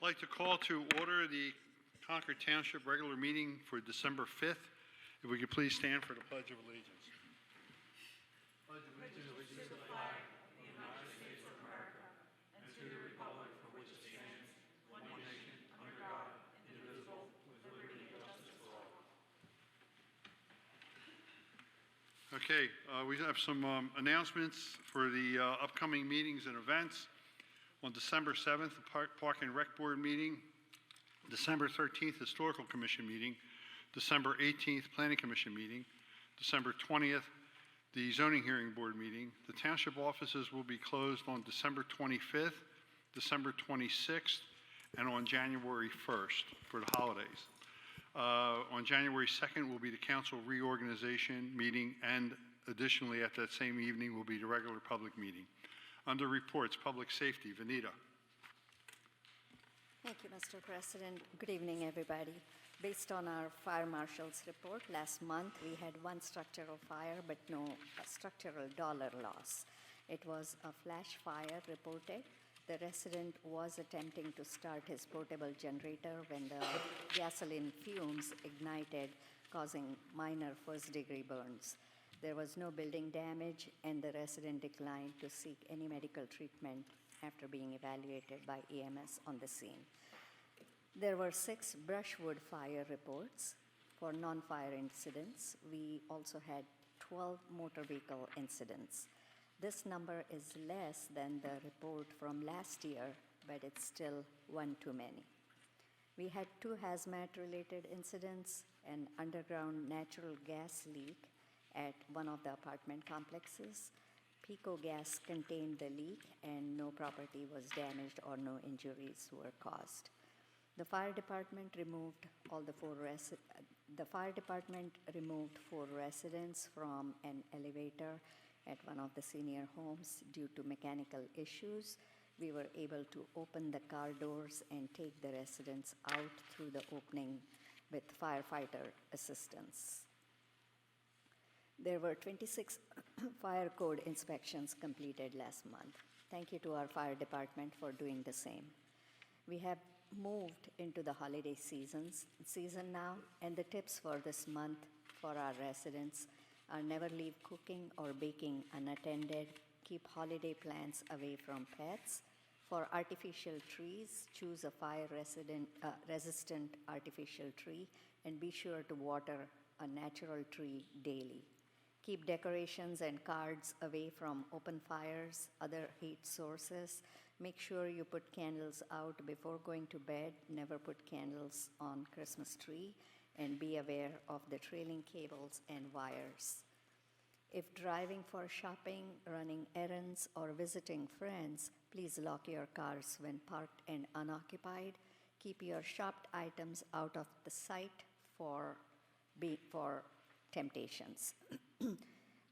I'd like to call to order the Concord Township regular meeting for December 5th. If we could please stand for the Pledge of Allegiance. Okay, we have some announcements for the upcoming meetings and events. On December 7th, the Park and Rec Board meeting. December 13th, Historical Commission meeting. December 18th, Planning Commission meeting. December 20th, the Zoning Hearing Board meeting. The township offices will be closed on December 25th, December 26th, and on January 1st for the holidays. On January 2nd will be the council reorganization meeting, and additionally at that same evening will be the regular public meeting. Under reports, public safety, Vanita. Thank you, Mr. President. Good evening, everybody. Based on our fire marshal's report, last month we had one structural fire but no structural dollar loss. It was a flash fire reported. The resident was attempting to start his portable generator when the gasoline fumes ignited, causing minor first-degree burns. There was no building damage, and the resident declined to seek any medical treatment after being evaluated by EMS on the scene. There were 6 brushwood fire reports. For non-fire incidents, we also had 12 motor vehicle incidents. This number is less than the report from last year, but it's still one too many. We had 2 hazmat-related incidents, an underground natural gas leak at one of the apartment complexes. Pico gas contained the leak and no property was damaged or no injuries were caused. The fire department removed the fire department removed 4 residents from an elevator at one of the senior homes due to mechanical issues. We were able to open the car doors and take the residents out through the opening with firefighter assistance. There were 26 fire code inspections completed last month. Thank you to our fire department for doing the same. We have moved into the holiday season now, and the tips for this month for our residents are never leave cooking or baking unattended, keep holiday plants away from pets. For artificial trees, choose a fire-resistant artificial tree and be sure to water a natural tree daily. Keep decorations and cards away from open fires, other heat sources. Make sure you put candles out before going to bed. Never put candles on Christmas tree, and be aware of the trailing cables and wires. If driving for shopping, running errands, or visiting friends, please lock your cars when parked and unoccupied. Keep your shopped items out of the sight for temptations.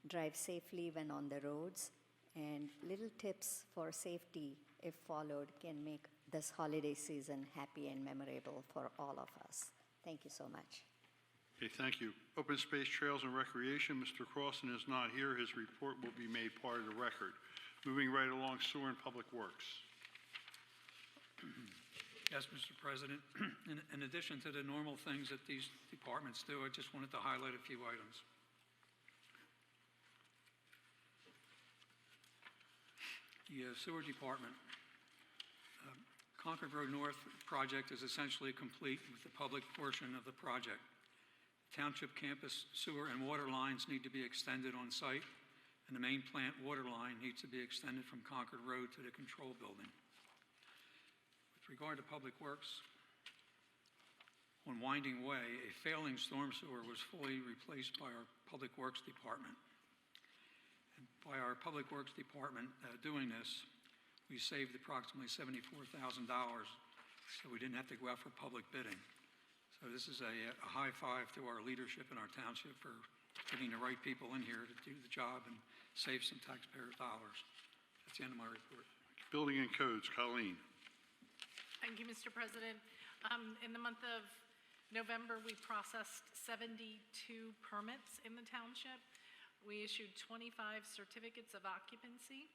Drive safely when on the roads, and little tips for safety, if followed, can make this holiday season happy and memorable for all of us. Thank you so much. Okay, thank you. Open Space, Trails, and Recreation, Mr. Crossan is not here. His report will be made part of the record. Moving right along, Sewer and Public Works. Yes, Mr. President. In addition to the normal things that these departments do, I just wanted to highlight a few items. The Sewer Department. Concord Road North project is essentially complete with the public portion of the project. Township campus sewer and water lines need to be extended on site, and the main plant water line needs to be extended from Concord Road to the control building. With regard to Public Works, on Winding Way, a failing storm sewer was fully replaced by our Public Works Department. And by our Public Works Department doing this, we saved approximately $74,000, so we didn't have to go out for public bidding. So this is a high five to our leadership in our township for getting the right people in here to do the job and save some taxpayer dollars. That's the end of my report. Building and Codes, Colleen. Thank you, Mr. President. In the month of November, we processed 72 permits in the township. We issued 25 certificates of occupancy.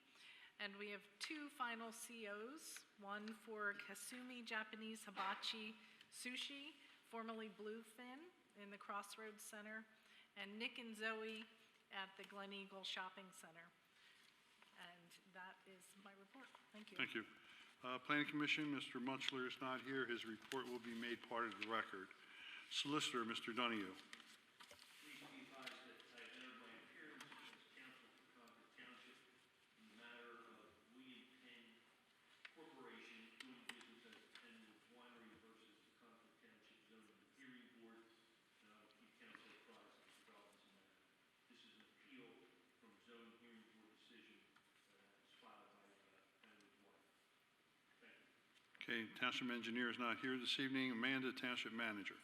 And we have 2 final COs, one for Kasumi Japanese Hibachi Sushi, formerly Bluefin, in the Crossroads Center, and Nick and Zoe at the Glen Eagle Shopping Center. And that is my report. Thank you. Thank you. Planning Commission, Mr. Munchler is not here. His report will be made part of the record. Solicitor, Mr. Donahue. Please be advised that I have entered my appearance as counsel for Concord Township in the matter of William Penn Corporation doing business as Penwood Winery versus the Concord Township Zoning Hearing Board, and I will keep counsel apprised of the developments in the matter. This is an appeal from Zoning Hearing Board decision that was filed by Penwood Winery. Thank you. Okay, Township Engineer is not here this evening. Amanda, Township Manager.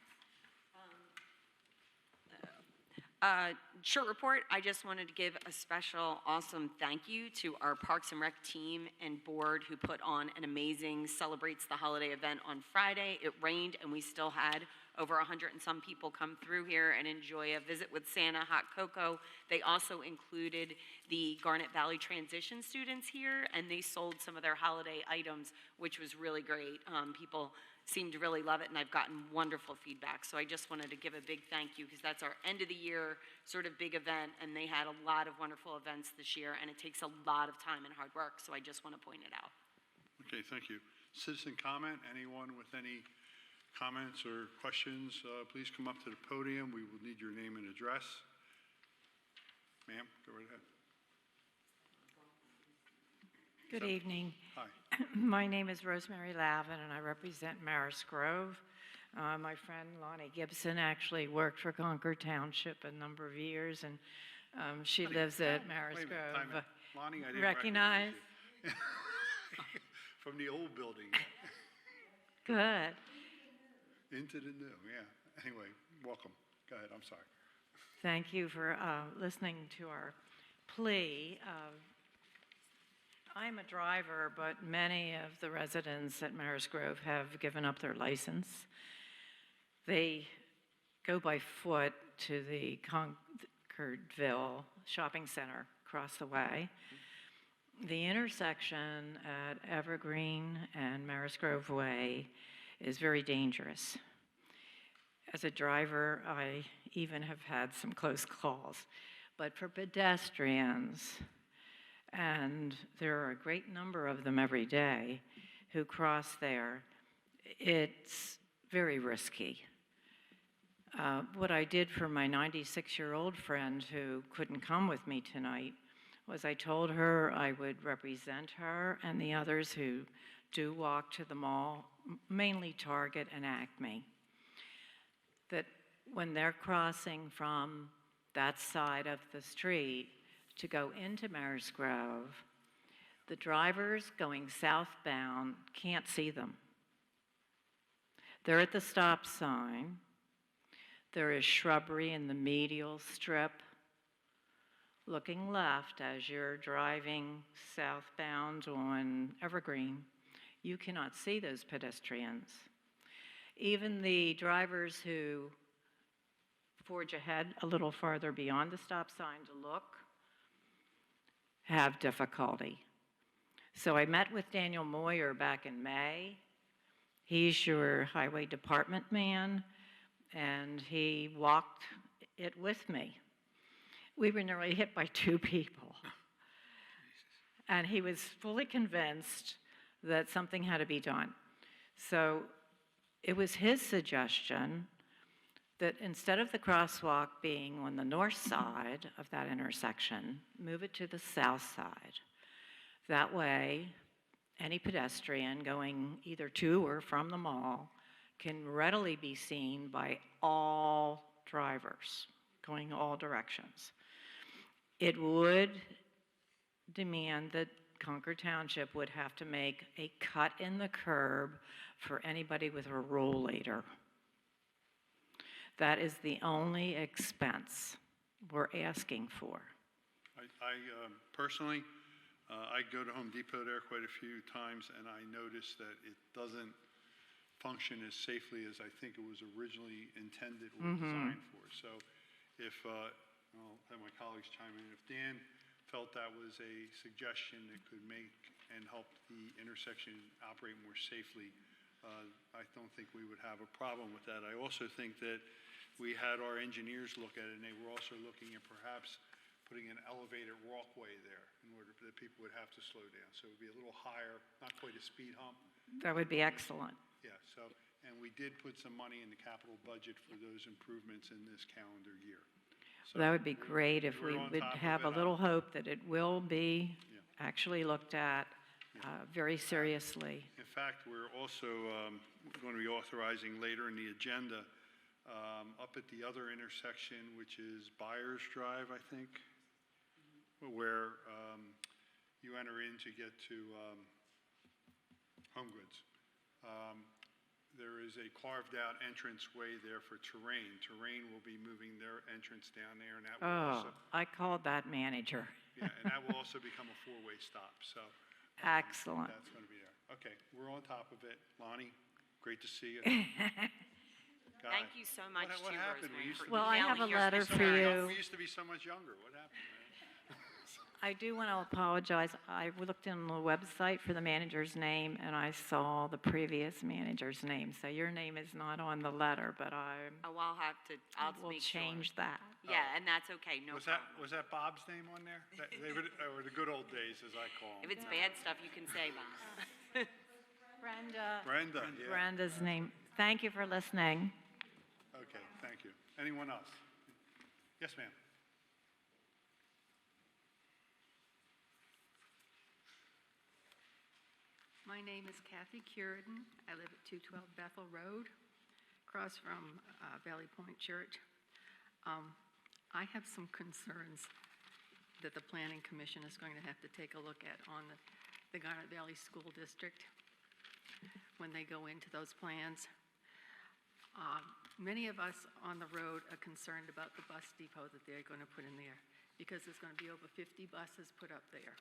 Short report, I just wanted to give a special awesome thank you to our Parks and Rec team and board who put on an amazing Celebrates the Holiday event on Friday. It rained and we still had over 100 and some people come through here and enjoy a visit with Santa, hot cocoa. They also included the Garnet Valley transition students here and they sold some of their holiday items, which was really great. People seemed to really love it, and I've gotten wonderful feedback. So I just wanted to give a big thank you because that's our end of the year sort of big event, and they had a lot of wonderful events this year, and it takes a lot of time and hard work, so I just want to point it out. Okay, thank you. Citizen comment, anyone with any comments or questions, please come up to the podium. We will need your name and address. Ma'am, go right ahead. Good evening. Hi. My name is Rosemary Lavin, and I represent Maris Grove. My friend Lonnie Gibson actually worked for Concord Township a number of years, and she lives at Maris Wait a minute, time Grove. out. Lonnie, I didn't Recognize? you. From the old building Good. into the new, yeah. Anyway, welcome. Go ahead, I'm sorry. Thank you for listening to our plea. I'm a driver, but many of the residents at Maris Grove have given up their license. They go by foot to the Concordville Shopping Center across the way. The intersection at Evergreen and Maris Grove Way is very dangerous. As a driver, I even have had some close calls. But for pedestrians, and there are a great number of them every day who cross there, it's very risky. What I did for my 96-year-old friend who couldn't come with me tonight was I told her I would represent her and the others who do walk to the mall, mainly Target and Acme, that when they're crossing from that side of the street to go into Maris Grove, the drivers going southbound can't see them. They're at the stop sign. There is shrubbery in the medial strip. Looking left as you're driving southbound on Evergreen, you cannot see those pedestrians. Even the drivers who forge ahead a little farther beyond the stop sign to look have difficulty. So I met with Daniel Moyer back in May. He's your highway department man, and he walked it with me. We were nearly hit by 2 people. And he was fully convinced that something had to be done. So it was his suggestion that instead of the crosswalk being on the north side of that intersection, move it to the south side. That way, any pedestrian going either to or from the mall can readily be seen by all drivers going all directions. It would demand that Concord Township would have to make a cut in the curb for anybody with a rollator. That is the only expense we're asking for. I personally, I go to Home Depot there quite a few times, and I notice that it doesn't function as safely as I think it was originally intended or designed for. So if, I'll have my colleagues chime in, if Dan felt that was a suggestion that could make and help the intersection operate more safely. I don't think we would have a problem with that. I also think that we had our engineers look at it, and they were also looking at perhaps putting an elevated walkway there in order that people would have to slow down. So it would be a little higher, not quite a speed hump. That would be excellent. Yeah, so, and we did put some money in the capital budget for those improvements in this calendar year. So That would be great if we're we on would top of have a it. little hope that it will be Yeah. actually looked at very seriously. In fact, we're also going to be authorizing later in the agenda, up at the other intersection, which is Byers Drive, I think, where you enter in to get to Home Goods. There is a carved-out entranceway there for Terrain. Terrain will be moving their entrance down there, and that will Oh, also, I called that manager. yeah, and that will also become a four-way stop, so. Excellent. That's going to be there. Okay, we're on top of it. Lonnie, great to see you. Thank you so much What to happened? Rosemary We used for to Well, I have a emailing letter us. for you. We used to be so much younger. What happened, man? I do want to apologize. I looked in the website for the manager's name, and I saw the previous manager's name. So your name is not on the letter, but I Oh, I'll will make sure. change that. Yeah, and that's okay, no Was that, problem. was that Bob's name on there? They were the good old days, as I call If them. it's bad stuff, you can say, Bob. Brenda. Brenda, yeah. Brenda's name. Thank you for listening. Okay, thank you. Anyone else? Yes, ma'am. My name is Kathy Curidan. I live at 212 Bethel Road, across from Valley Point Church. I have some concerns that the Planning Commission is going to have to take a look at on the Garnet Valley School District when they go into those plans. Many of us on the road are concerned about the bus depot that they're going to put in there, because there's going to be over 50 buses put up there.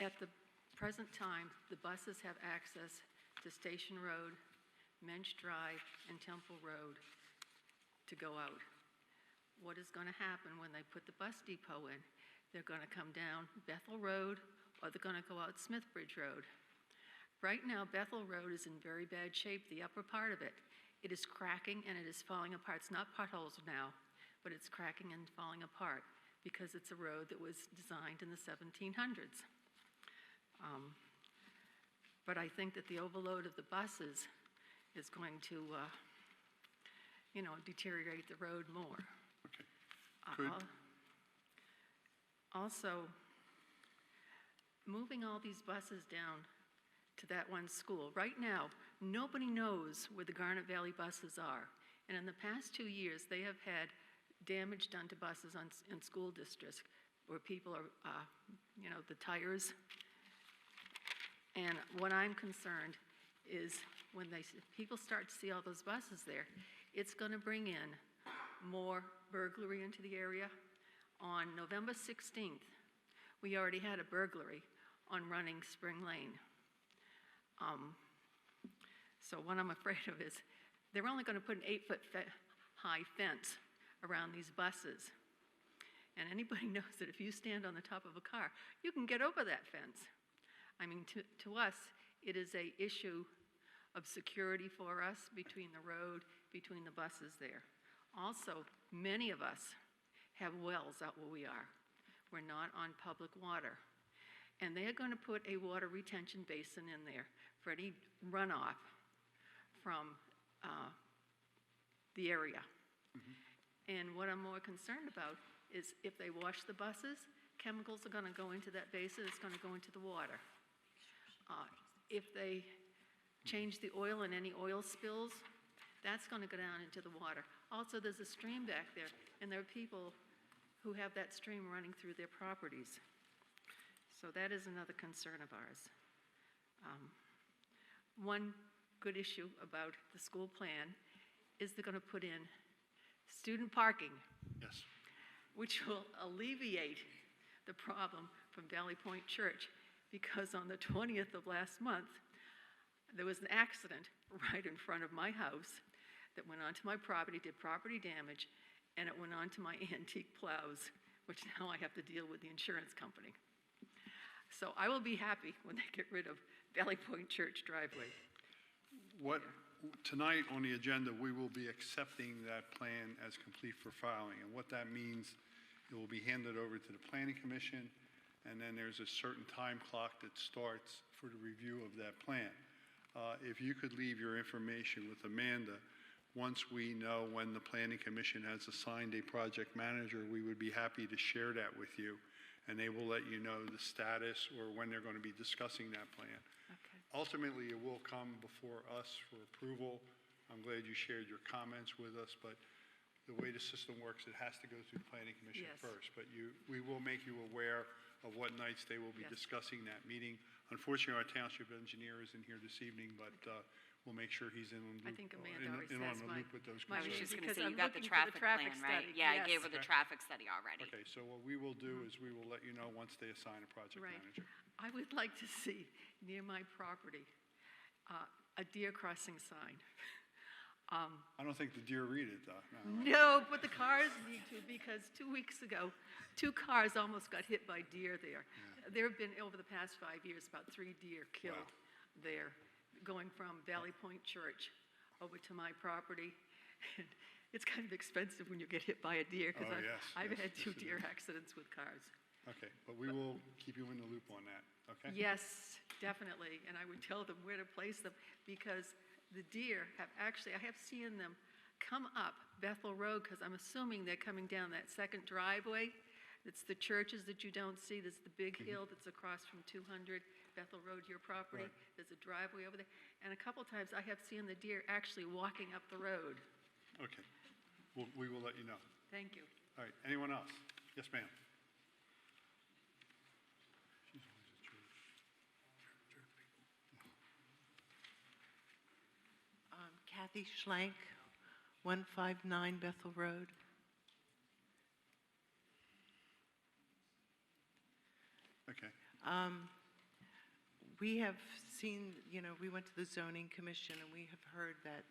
At the present time, the buses have access to Station Road, Mensch Drive, and Temple Road to go out. What is going to happen when they put the bus depot in? They're going to come down Bethel Road, or they're going to go out Smithbridge Road. Right now, Bethel Road is in very bad shape, the upper part of it. It is cracking and it is falling apart. It's not potholes now, but it's cracking and falling apart because it's a road that was designed in the 1700s. But I think that the overload of the buses is going to, deteriorate the road more. Okay. Good. Also, moving all these buses down to that one school. Right now, nobody knows where the Garnet Valley buses are. And in the past 2 years, they have had damage done to buses in school districts where people are, the tires. And what I'm concerned is when people start to see all those buses there, it's going to bring in more burglary into the area. On November 16th, we already had a burglary on running Spring Lane. So what I'm afraid of is they're only going to put an 8-foot high fence around these buses. And anybody knows that if you stand on the top of a car, you can get over that fence. I mean, to us, it is an issue of security for us between the road, between the buses there. Also, many of us have wells out where we are. We're not on public water. And they are going to put a water retention basin in there for any runoff from the area. And what I'm more concerned about is if they wash the buses, chemicals are going to go into that basin, it's going to go into the water. If they change the oil and any oil spills, that's going to go down into the water. Also, there's a stream back there, and there are people who have that stream running through their properties. So that is another concern of ours. One good issue about the school plan is they're going to put in student parking, Yes. which will alleviate the problem from Valley Point Church, because on the 20th of last month, there was an accident right in front of my house that went onto my property, did property damage, and it went onto my antique plows which now I have to deal with the insurance company. So I will be happy when they get rid of Valley Point Church driveway. Tonight on the agenda, we will be accepting that plan as complete for filing. And what that means, it will be handed over to the Planning Commission, and then there's a certain time clock that starts for the review of that plan. If you could leave your information with Amanda, once we know when the Planning Commission has assigned a project manager, we would be happy to share that with you, and they will let you know the status or when they're going to be discussing that plan. Okay. Ultimately, it will come before us for approval. I'm glad you shared your comments with us, but the way the system works, it has to go through the Planning Commission Yes. first. But we will make you aware of what nights they will be Yes. discussing that meeting. Unfortunately, our township engineer isn't here this evening, but we'll make sure he's in on I loop, think Amanda already in on says the my- loop with those my I was concerns. just going to Because say, I'm you've got the looking for the traffic traffic plan, right? study, Yeah, I yes. gave her the traffic study already. Okay, so what we will do is we will let you know once they assign a project Right. manager. I would like to see near my property a deer crossing sign. I don't think the deer read it, though. No. No, but the cars need to, because 2 weeks ago, 2 cars almost got hit by deer there. There have been, over the past 5 years, about 3 deer killed there, going from Valley Point Church over to my property. And it's kind of expensive when you get hit by a deer, because Oh, yes, I've yes, had yes, 2 it deer is. accidents with cars. Okay, but we will keep you in the loop on that, okay? Yes, definitely, and I would tell them where to place them, because the deer have actually, I have seen them come up Bethel Road, because I'm assuming they're coming down that second driveway. It's the churches that you don't see, there's the big hill that's across from 200 Bethel Road, your property. Right. There's a driveway over there, and a couple times I have seen the deer actually walking up the road. Okay, we will let you know. Thank you. All right, anyone else? Yes, ma'am. Kathy Schlank, 159 Bethel Road. Okay, We have seen, we went to the zoning commission and we have heard that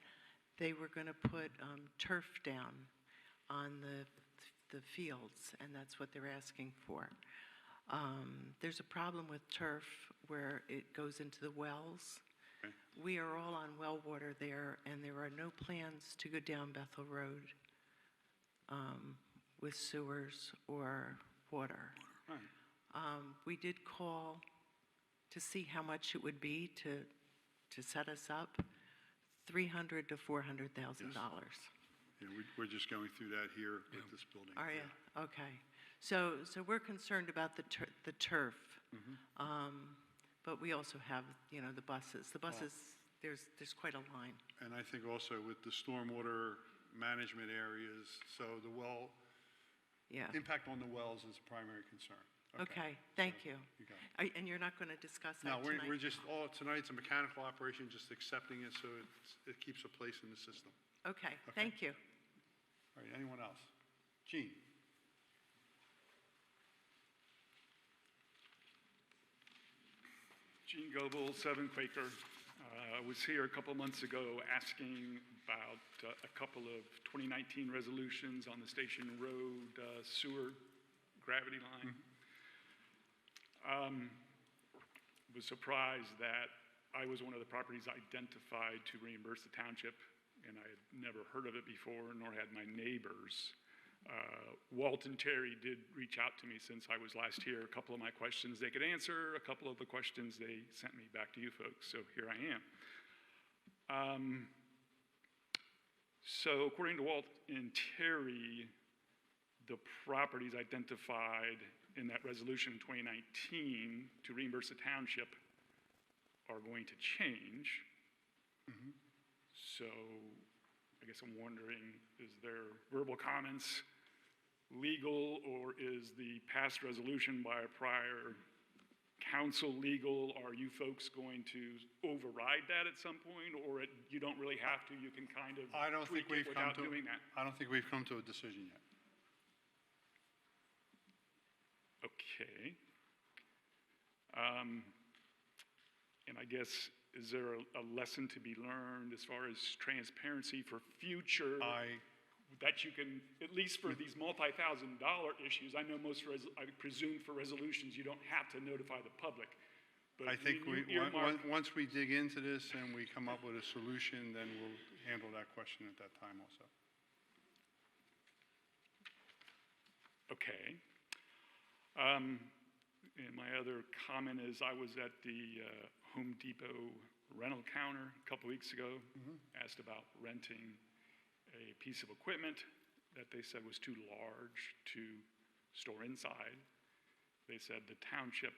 they were going to put turf down on the fields, and that's what they're asking for. There's a problem with turf where it goes into the wells. Okay. We are all on well water there, and there are no plans to go down Bethel Road with sewers or water. all right. We did call to see how much it would be to set us up, $300,000 to $400,000. Yeah, we're just going through that here with this building. Are you? Yeah. Okay. So we're concerned about the turf. But we also have, the buses. The buses, there's quite a line. And I think also with the stormwater management areas, so the well, Yeah. impact on the wells is a primary concern. Okay, thank you. You got it. And you're not going to discuss that No, tonight? we're just, tonight's a mechanical operation, just accepting it so it keeps a place in the system. Okay, thank you. All right, anyone else? Gene? Gene Goebel, 7 Quaker. I was here a couple months ago asking about a couple of 2019 resolutions on the Station Road sewer gravity line. Was surprised that I was one of the properties identified to reimburse the township, and I had never heard of it before, nor had my neighbors. Walt and Terry did reach out to me since I was last here. A couple of my questions they could answer, a couple of the questions they sent me back to you folks, so here I am. So according to Walt and Terry, the properties identified in that resolution in 2019 to reimburse the township are going to change. So I guess I'm wondering, is there verbal comments legal, or is the past resolution by a prior council legal? Are you folks going to override that at some point, or you don't really have to, you can kind of I don't think tweak it we've come without to, doing that? I don't think we've come to a decision yet. Okay. And I guess, is there a lesson to be learned as far as transparency for future? that you can, at least for these multi-thousand-dollar issues, I know I presume for resolutions, you don't have to notify the public. But I think you earmark- once we dig into this and we come up with a solution, then we'll handle that question at that time also. Okay. And my other comment is I was at the Home Depot rental counter a couple weeks ago, asked about renting a piece of equipment that they said was too large to store inside. They said the township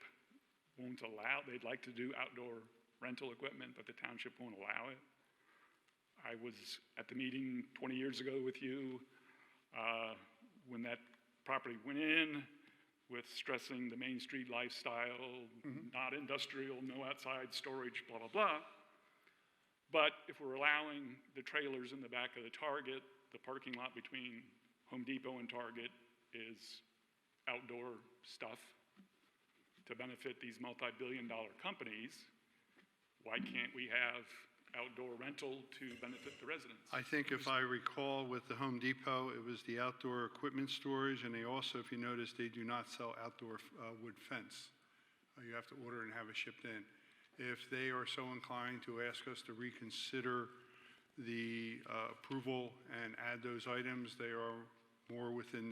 won't allow, they'd like to do outdoor rental equipment, but the township won't allow it. I was at the meeting 20 years ago with you when that property went in, with stressing the Main Street lifestyle, not industrial, no outside storage, blah, blah, blah. But if we're allowing the trailers in the back of the Target, the parking lot between Home Depot and Target is outdoor stuff to benefit these multi-billion-dollar companies, why can't we have outdoor rental to benefit the residents? I think if I recall with the Home Depot, it was the outdoor equipment storage, and they also, if you notice, they do not sell outdoor wood fence. You have to order and have it shipped in. If they are so inclined to ask us to reconsider the approval and add those items, they are well within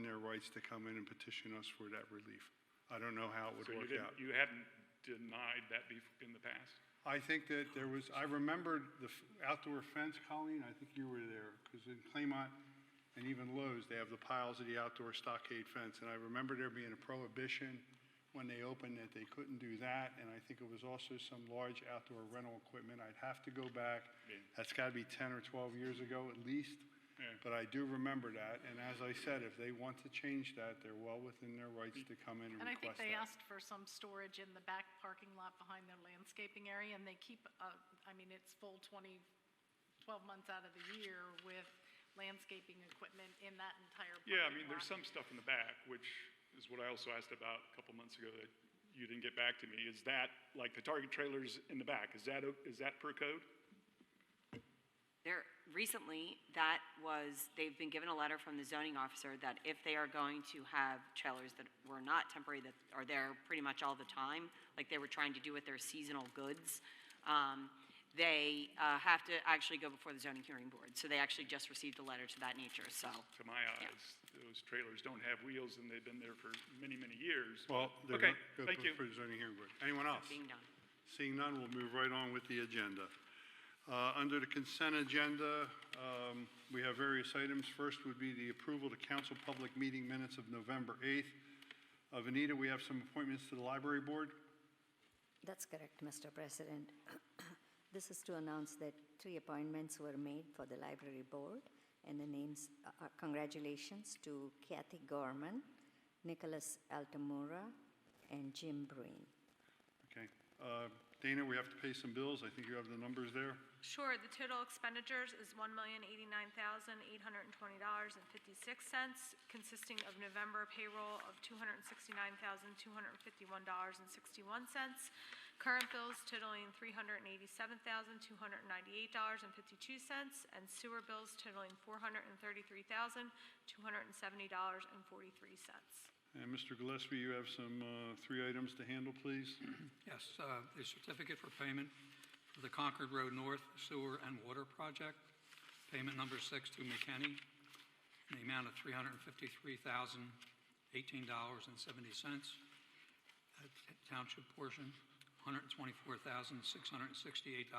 their rights to come in and petition us for that relief. I don't know how it would So work out. you hadn't denied that in the past? I think that I remembered the outdoor fence, Colleen, I think you were there, because in Claymont and even Lowe's, they have the piles of the outdoor stockade fence, and I remember there being a prohibition when they opened that they couldn't do that, and I think it was also some large outdoor rental equipment. I'd have to go back. Yeah. That's got to be 10 or 12 years ago at least, Yeah. but I do remember that, and as I said, if they want to change that, they're well within their rights to come in and And I think request they that. asked for some storage in the back parking lot behind their landscaping area, and they keep, it's full 12 months out of the year with landscaping equipment in that entire parking Yeah, lot. there's some stuff in the back, which is what I also asked about a couple months ago that you didn't get back to me. Is that, like the Target trailers in the back, is that per code? Recently, they've been given a letter from the zoning officer that if they are going to have trailers that were not temporary, that are there pretty much all the time, like they were trying to do with their seasonal goods, they have to actually go before the zoning hearing board. So they actually just received a letter to that nature, so. To my eyes, those trailers don't have wheels and they've been there for many, many years. Well, they're Okay, going to thank go you. for the zoning hearing board. Anyone else? Being done. Seeing none, we'll move right on with the agenda. Under the consent agenda, we have various items. First would be the approval to council public meeting minutes of November 8th. Vanita, we have some appointments to the library board. That's correct, Mr. President. This is to announce that 3 appointments were made for the library board, and the names are congratulations to Kathy Gorman, Nicholas Altamura, and Jim Breen. Okay. Dana, we have to pay some bills. I think you have the numbers there. Sure, the total expenditures is $1,089,820.56, consisting of November payroll of $269,251.61, current bills totaling $387,298.52, and sewer bills totaling $433,270.43. And Mr. Gillespie, you have some 3 items to handle, please. Yes, the certificate for payment for the Concord Road North Sewer and Water Project, payment number 6 to McKinney, in the amount of $353,018.70. Township portion, $124,668.90.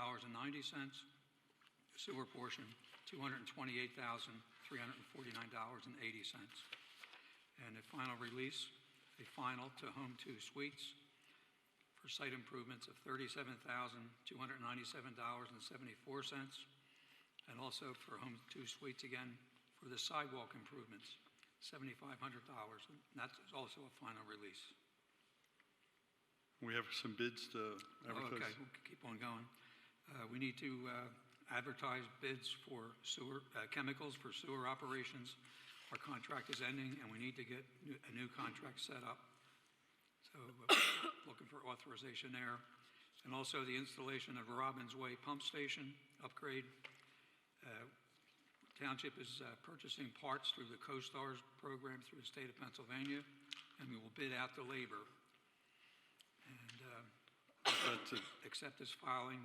Sewer portion, $228,349.80. And a final release, a final to Home 2 Suites for site improvements of $37,297.74. And also for Home 2 Suites again, for the sidewalk improvements, $7,500. And that's also a final release. We have some bids to advertise. Okay, we'll keep on going. We need to advertise bids for sewer, chemicals for sewer operations. Our contract is ending, and we need to get a new contract set up. So looking for authorization there. And also the installation of Robbins Way Pump Station upgrade. Township is purchasing parts through the CoStars program through the state of Pennsylvania, and we will bid out the labor. And That's it. accept this filing,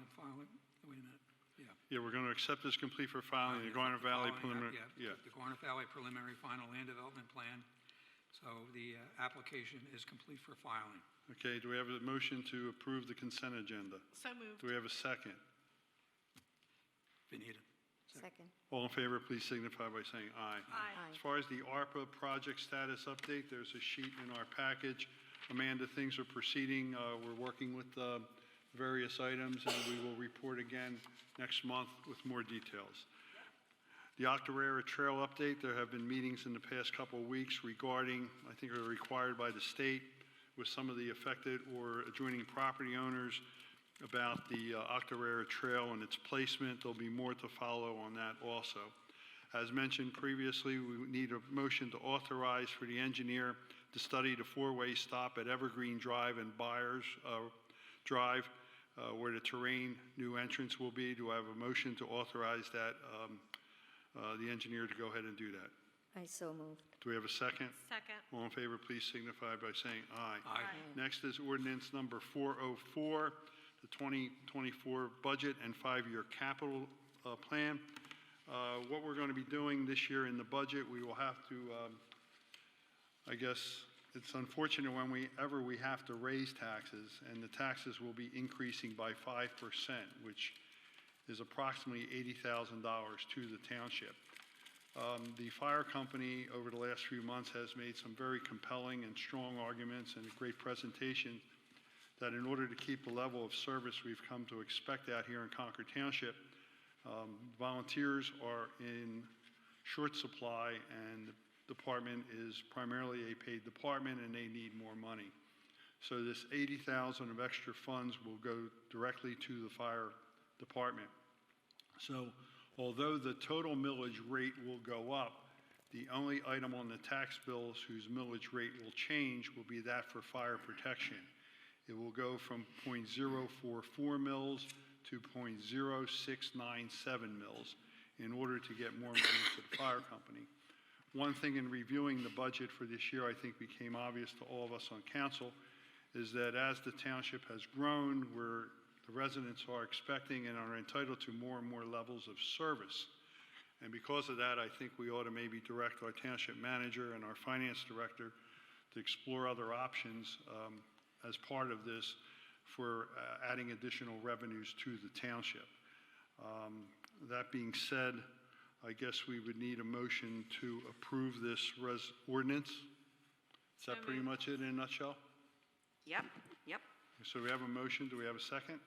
wait a minute, yeah. Yeah, we're going to accept this complete for filing, the Garner Valley preliminary, yeah. The Garner Valley preliminary final land development plan. So the application is complete for filing. Okay, do we have a motion to approve the consent agenda? So moved. Do we have a second? Benita. Second. All in favor, please signify by saying aye. Aye. As far as the ARPA project status update, there's a sheet in our package. Amanda, things are proceeding. We're working with various items, and we will report again next month with more details. The Octorara Trail update, there have been meetings in the past couple of weeks regarding, I think are required by the state, with some of the affected or adjoining property owners about the Octorara Trail and its placement. There'll be more to follow on that also. As mentioned previously, we need a motion to authorize for the engineer to study the four-way stop at Evergreen Drive and Byers Drive, where the terrain new entrance will be. Do I have a motion to authorize that, the engineer to go ahead and do that? I so moved. Do we have a second? Second. All in favor, please signify by saying aye. Aye. Next is ordinance number 404, the 2024 budget and five-year capital plan. What we're going to be doing this year in the budget, we will have to, I guess, it's unfortunate whenever we have to raise taxes, and the taxes will be increasing by 5%, which is approximately $80,000 to the township. The fire company over the last few months has made some very compelling and strong arguments and a great presentation that in order to keep the level of service we've come to expect out here in Concord Township, volunteers are in short supply, and the department is primarily a paid department and they need more money. So this $80,000 of extra funds will go directly to the fire department. So although the total millage rate will go up, the only item on the tax bills whose millage rate will change will be that for fire protection. It will go from 0.044 mils to 0.0697 mils in order to get more money to the fire company. One thing in reviewing the budget for this year I think became obvious to all of us on council is that as the township has grown, the residents are expecting and are entitled to more and more levels of service. And because of that, I think we ought to maybe direct our township manager and our finance director to explore other options as part of this for adding additional revenues to the township. That being said, I guess we would need a motion to approve this ordinance. Is that pretty much it in a nutshell? Yep. So we have a motion. Do we have a second?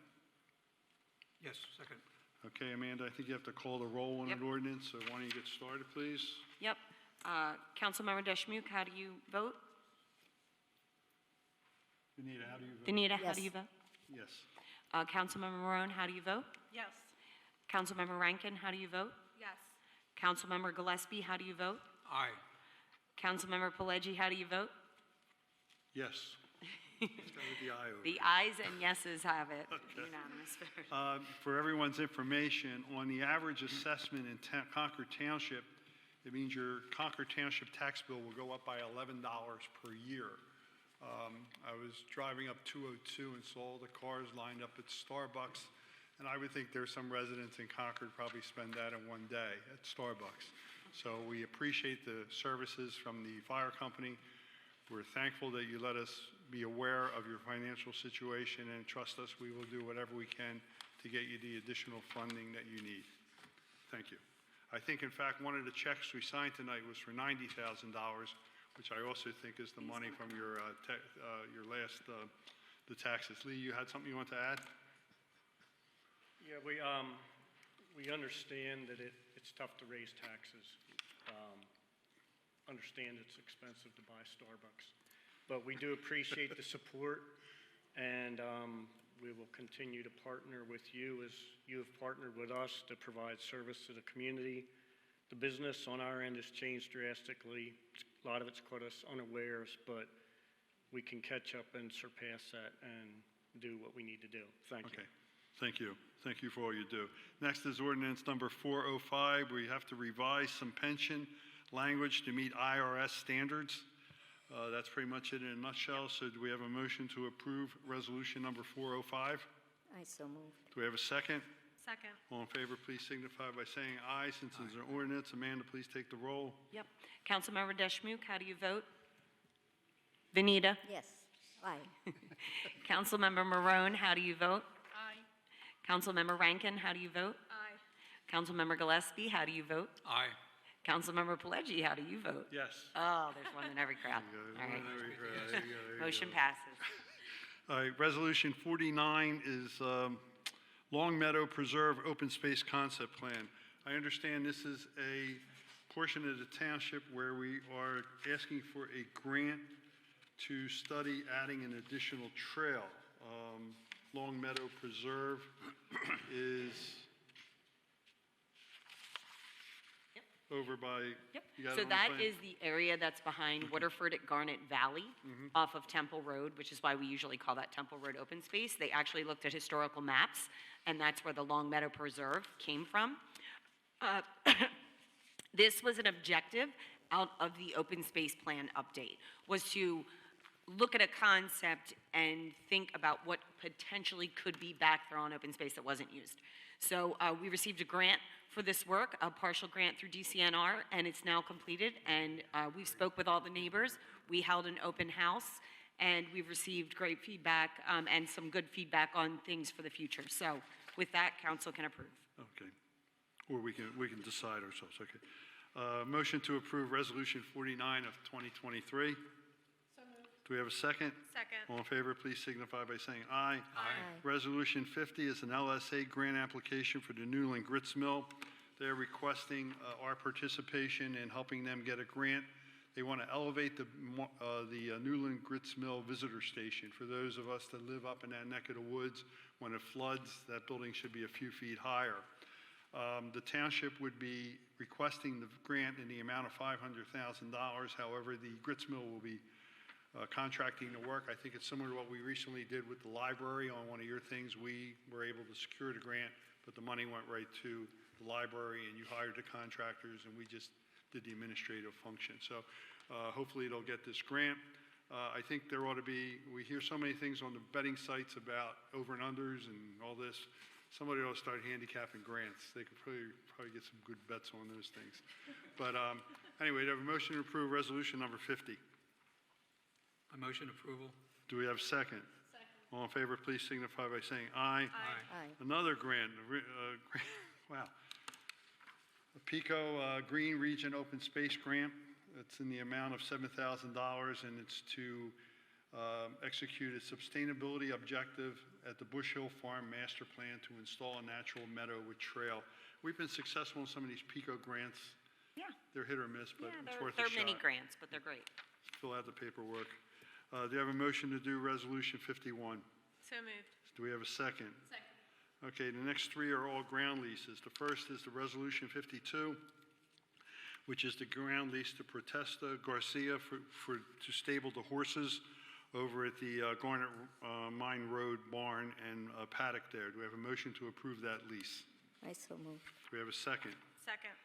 Yes, second. Okay, Amanda, I think you have to call the roll on Yep. an ordinance, so why don't you get started, please? Yep. Councilmember Deschmuk, how do you vote? Benita, how do you vote? Benita, how Yes. do you vote? Yes. Councilmember Marone, how do you vote? Yes. Councilmember Rankin, how do you vote? Yes. Councilmember Gillespie, how do you vote? Aye. Councilmember Pileggi, how do you vote? Yes. Let's go with the aye over The here. ayes and yeses have it. Unanimous vote. For everyone's information, on the average assessment in Concord Township, it means your Concord Township tax bill will go up by $11 per year. I was driving up 202 and saw all the cars lined up at Starbucks, and I would think there's some residents in Concord probably spend that in one day at Starbucks. So we appreciate the services from the fire company. We're thankful that you let us be aware of your financial situation, and trust us, we will do whatever we can to get you the additional funding that you need. Thank you. I think, in fact, one of the checks we signed tonight was for $90,000, which I also think is the money from your last, the taxes. Lee, you had something you want to add? Yeah, we understand that it's tough to raise taxes. Understand it's expensive to buy Starbucks. But we do appreciate the support, and we will continue to partner with you as you have partnered with us to provide service to the community. The business on our end has changed drastically. A lot of it's caught us unawares, but we can catch up and surpass that and do what we need to do. Thank you. Okay. Thank you. Thank you for all you do. Next is ordinance number 405. We have to revise some pension language to meet IRS standards. That's pretty much it in a nutshell. So do we have a motion to approve resolution number 405? I so moved. Do we have a second? Second. All in favor, please signify by saying aye. Since it's an ordinance, Amanda, please take the roll. Yep. Councilmember Deschmuk, how do you vote? Vanita? Yes, aye. Councilmember Marone, how do you vote? Aye. Councilmember Rankin, how do you vote? Aye. Councilmember Gillespie, how do you vote? Aye. Councilmember Pileggi, how do you vote? Yes. Oh, there's one in every crowd. All right. There you go. Motion passes. All right, Resolution 49 is Long Meadow Preserve Open Space Concept Plan. I understand this is a portion of the township where we are asking for a grant to study adding an additional trail. Long Meadow Preserve is over by, you got it So on the that plan? is the area that's behind Waterford at Garnet Valley off of Temple Road, which is why we usually call that Temple Road open space. They actually looked at historical maps, and that's where the Long Meadow Preserve came from. This was an objective out of the open space plan update, was to look at a concept and think about what potentially could be back there on open space that wasn't used. So we received a grant for this work, a partial grant through DCNR, and it's now completed. And we spoke with all the neighbors. We held an open house, and we've received great feedback and some good feedback on things for the future. So with that, council can approve. Okay. Or we can decide ourselves, okay. Motion to approve Resolution 49 of 2023. So moved. Do we have a second? Second. All in favor, please signify by saying aye. Aye. Resolution 50 is an LSA grant application for the Newland Grits Mill. They're requesting our participation in helping them get a grant. They want to elevate the Newland Grits Mill visitor station. For those of us that live up in that neck of the woods, when it floods, that building should be a few feet higher. The township would be requesting the grant in the amount of $500,000. However, the Grits Mill will be contracting the work. I think it's similar to what we recently did with the library on one of your things. We were able to secure the grant, but the money went right to the library, and you hired the contractors, and we just did the administrative function. So hopefully they'll get this grant. I think there ought to be, we hear so many things on the betting sites about over and unders and all this. Somebody ought to start handicapping grants. They could probably get some good bets on those things. But anyway, do I have a motion to approve resolution number 50? I motion approval. Do we have a second? Second. All in favor, please signify by saying aye. Aye. Another grant, wow. A PICO Green Region Open Space Grant. It's in the amount of $7,000, and it's to execute a sustainability objective at the Bush Hill Farm Master Plan to install a natural meadow with trail. We've been successful in some of these PICO grants. Yeah. They're hit or miss, but Yeah, it's worth a they're shot. mini grants, but they're great. Fill out the paperwork. Do you have a motion to do Resolution 51? So moved. Do we have a second? Second. Okay, the next three are all ground leases. The first is the Resolution 52, which is the ground lease to Protesta Garcia to stable the horses over at the Garnet Mine Road barn and paddock there. Do we have a motion to approve that lease? I so moved. Do we have a second? Second.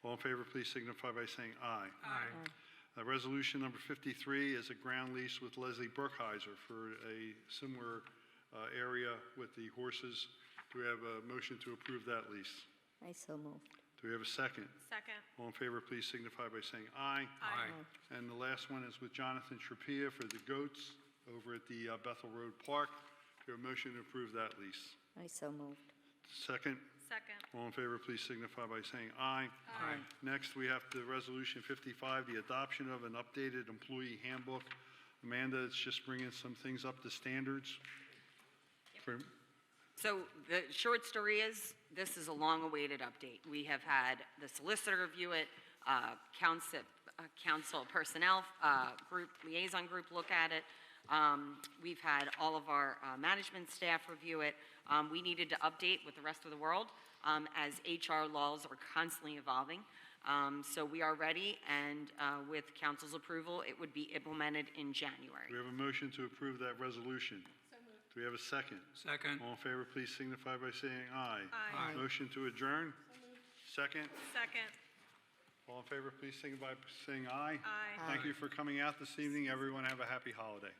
All in favor, please signify by saying aye. Aye. Resolution number 53 is a ground lease with Leslie Burkheiser for a similar area with the horses. Do we have a motion to approve that lease? I so moved. Do we have a second? Second. All in favor, please signify by saying aye. Aye. And the last one is with Jonathan Trapia for the goats over at the Bethel Road Park. Do we have a motion to approve that lease? I so moved. Second? Second. All in favor, please signify by saying aye. Aye. Next, we have the Resolution 55, the adoption of an updated employee handbook. Amanda, it's just bringing some things up to standards. For- So the short story is, this is a long-awaited update. We have had the solicitor review it, council personnel group, liaison group look at it. We've had all of our management staff review it. We needed to update with the rest of the world as HR laws are constantly evolving. So we are ready, and with council's approval, it would be implemented in We January. have a motion to approve that resolution. Do we have a second? Second. All in favor, please signify by saying aye. Aye. Motion to adjourn? Second. Second. All in favor, please signify by saying aye. Aye. Thank you for coming out this evening. Everyone have a happy holiday.